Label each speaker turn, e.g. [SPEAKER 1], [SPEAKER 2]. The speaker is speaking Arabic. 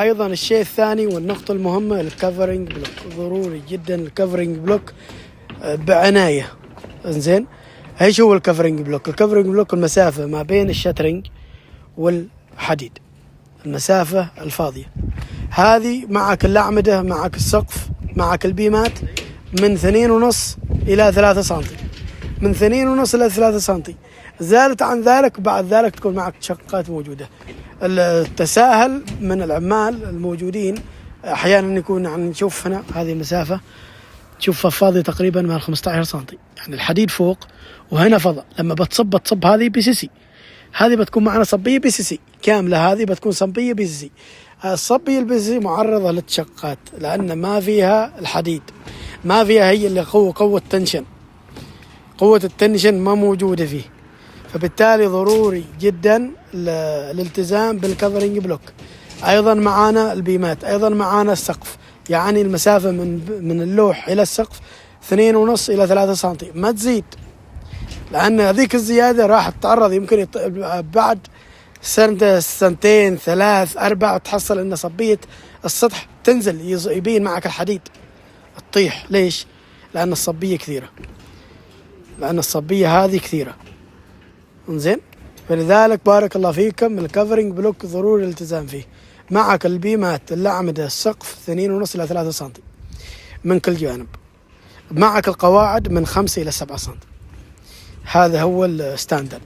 [SPEAKER 1] ايضا الشيء الثاني والنقطة المهمة الكفرنج بلوك، ضروري جدا الكفرنج بلوك بعناية. انزين، ايش هو الكفرنج بلوك؟ الكفرنج بلوك المسافة ما بين الشترنج والحديد، المسافة الفاضية هذه، معك الأعمدة، معك السقف، معك البيمات، من 2.5 إلى 3 سنتي، من 2.5 إلى 3 سنتي. زادت عن ذلك بعد ذلك تكون معك شقات موجودة. التساهل من العمال الموجودين أحيانا يكون، يعني نشوف هنا هذه المسافة تشوفها فاضية تقريبا من 15 سنتي، يعني الحديد فوق وهنا فضاء. لما بتصب هذه بي سي سي، هذه بتكون معنا صبية بي سي سي كاملة، هذه بتكون صبية بي سي سي. الصبية البي سي سي معرضة للتشقات لأن ما فيها الحديد، ما فيها هي اللي قوة تنشن، قوة التنشن ما موجودة فيه. فبالتالي ضروري جدا الالتزام بالكفرنج بلوك. أيضا معانا البيمات، أيضا معانا السقف، يعني المسافة من اللوح إلى السقف 2.5 إلى 3 سنتي، ما تزيد، لأن هذيك الزيادة راح تتعرض يمكن بعد سنة، سنتين، 3، 4 تحصل أن صبية السطح تنزل، يبين معك الحديد تطيح. ليش؟ لأن الصبية كثيرة، لأن الصبية هذه كثيرة. انزين، فلذلك بارك الله فيكم الكفرنج بلوك ضروري الالتزام فيه. معك البيمات، الأعمدة، السقف 2.5 إلى 3 سنتي من كل جانب، معك القواعد من 5 إلى 7 سنتي. هذا هو الستاندرد.